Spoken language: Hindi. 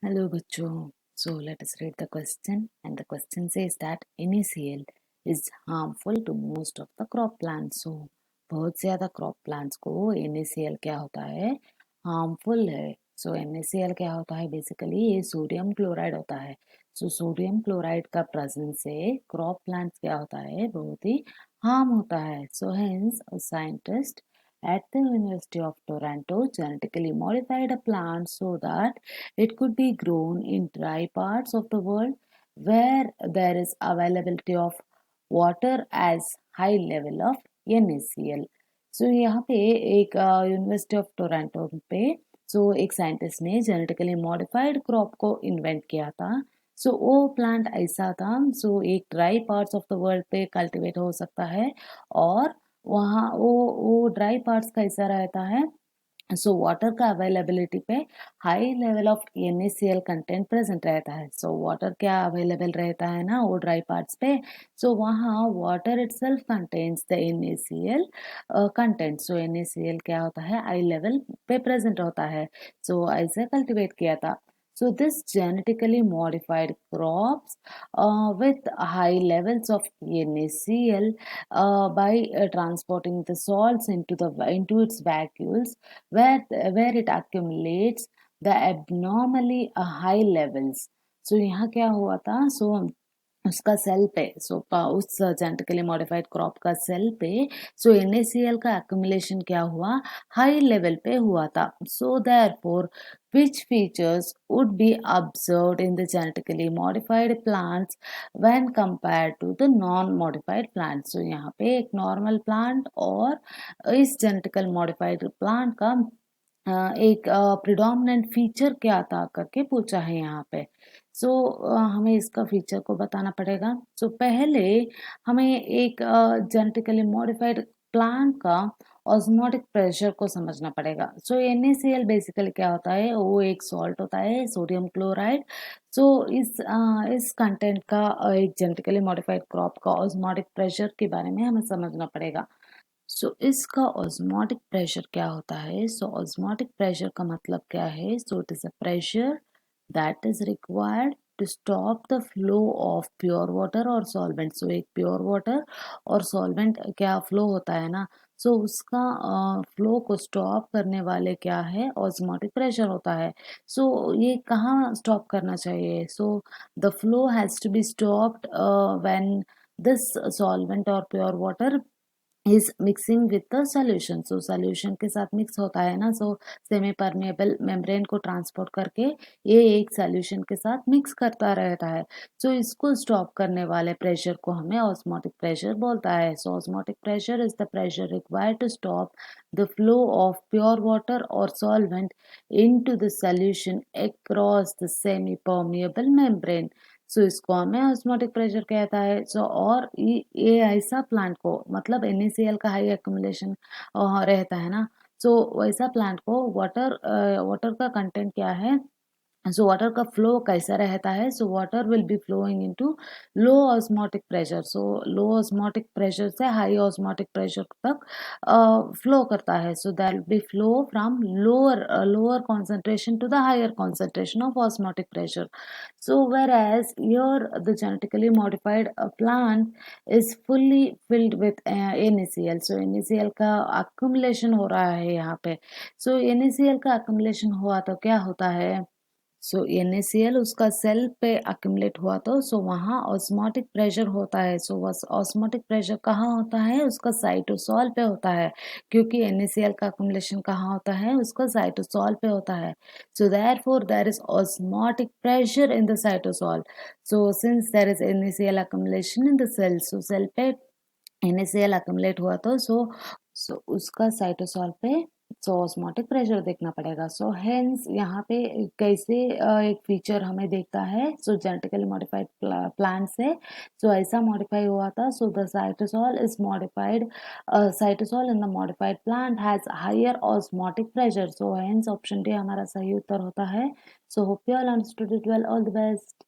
Hello बच्चों. So let us read the question, and the question says that NaCl is harmful to most of the crop plants. So बहुत ज़्यादा crop plants को NaCl क्या होता है, harmful है. So NaCl क्या होता है, basically ये सोडियम क्लोराइड होता है. So सोडियम क्लोराइड का प्रेजेंस से crop plants क्या होता है, बहुत ही harm होता है. So hence a scientist at the University of Toronto genetically modified a plant so that it could be grown in dry parts of the world where there is availability of water as high level of NaCl. So यहाँ पे एक यूनिवर्सिटी ऑफ टोरंटो पे एक साइंटिस्ट ने जेनेटिकली मॉडिफाइड क्रॉप को इन्वेंट किया था. वो प्लांट ऐसा था, एक dry parts of the world पे कल्टीवेट हो सकता है. और वहाँ वो ड्राई पार्ट्स कैसा रहता है, वाटर का अवेलेबिलिटी पे high level of NaCl content present रहता है. वाटर क्या अवेलेबल रहता है ना वो ड्राई पार्ट्स पे. वहाँ water itself contains the NaCl content. NaCl क्या होता है, हाई लेवल पे प्रेजेंट होता है. ऐसे कल्टीवेट किया था. This genetically modified crops with high levels of NaCl by transporting the salts into its vacuoles where it accumulates the abnormally high levels. यहाँ क्या हुआ था, उसका सेल पे उस जेनेटिकली मॉडिफाइड क्रॉप का सेल पे NaCl का एक्यूमुलेशन क्या हुआ, हाई लेवल पे हुआ था. Therefore which features would be observed in the genetically modified plants when compared to the non-modified plants. यहाँ पे एक नॉर्मल प्लांट और इस जेनेटिकल मॉडिफाइड प्लांट का एक प्रिडोमिनेंट फीचर क्या था करके पूछा है यहाँ पे. हमें इसका फीचर को बताना पड़ेगा. पहले हमें एक जेनेटिकली मॉडिफाइड प्लांट का ऑस्मोटिक प्रेशर को समझना पड़ेगा. NaCl बेसिकली क्या होता है, वो एक सॉल्ट होता है, सोडियम क्लोराइड. इस कंटेंट का एक जेनेटिकली मॉडिफाइड क्रॉप का ऑस्मोटिक प्रेशर के बारे में हमें समझना पड़ेगा. इसका ऑस्मोटिक प्रेशर क्या होता है. ऑस्मोटिक प्रेशर का मतलब क्या है, it is a pressure that is required to stop the flow of pure water और सॉल्वेंट. एक प्योर वाटर और सॉल्वेंट क्या फ्लो होता है ना, उसका फ्लो को स्टॉप करने वाले क्या है, ऑस्मोटिक प्रेशर होता है. ये कहाँ स्टॉप करना चाहिए, the flow has to be stopped when this solvent और pure water is mixing with the solution. Solution के साथ मिक्स होता है ना, सेमी परमेबल मेम्ब्रेन को ट्रांसपोर्ट करके ये एक सोल्यूशन के साथ मिक्स करता रहता है. इसको स्टॉप करने वाले प्रेशर को हमें ऑस्मोटिक प्रेशर बोलता है. Osmotic pressure is the pressure required to stop the flow of pure water और solvent into the solution across the semi permeable membrane. इसको हमें ऑस्मोटिक प्रेशर कहता है. और ये ऐसा प्लांट को, मतलब NaCl का हाई एक्यूमुलेशन रहता है ना, वैसा प्लांट को वाटर का कंटेंट क्या है, वाटर का फ्लो कैसा रहता है. Water will be flowing into low osmotic pressure. Low osmotic pressure से हाई ऑस्मोटिक प्रेशर तक फ्लो करता है. That will be flow from lower concentration to the higher concentration of osmotic pressure. Whereas here the genetically modified plant is fully filled with NaCl. NaCl का accumulation हो रहा है यहाँ पे. NaCl का accumulation हुआ तो क्या होता है, NaCl उसका सेल पे accumulate हुआ तो वहाँ ऑस्मोटिक प्रेशर होता है. ऑस्मोटिक प्रेशर कहाँ होता है, उसका साइटोसॉल पे होता है, क्योंकि NaCl का accumulation कहाँ होता है, उसका साइटोसॉल पे होता है. Therefore there is osmotic pressure in the cytosol. Since there is NaCl accumulation in the cell, cell पे NaCl accumulate हुआ तो उसका साइटोसॉल पे ऑस्मोटिक प्रेशर देखना पड़ेगा. हेंस यहाँ पे कैसे एक फीचर हमें देखता है, जेनेटिकली मॉडिफाइड प्लांट से ऐसा मॉडिफाई हुआ था. The cytosol is modified, cytosol in the modified plant has higher osmotic pressure. Hence option D हमारा सही उत्तर होता है. Hope you all understood it well. All the best.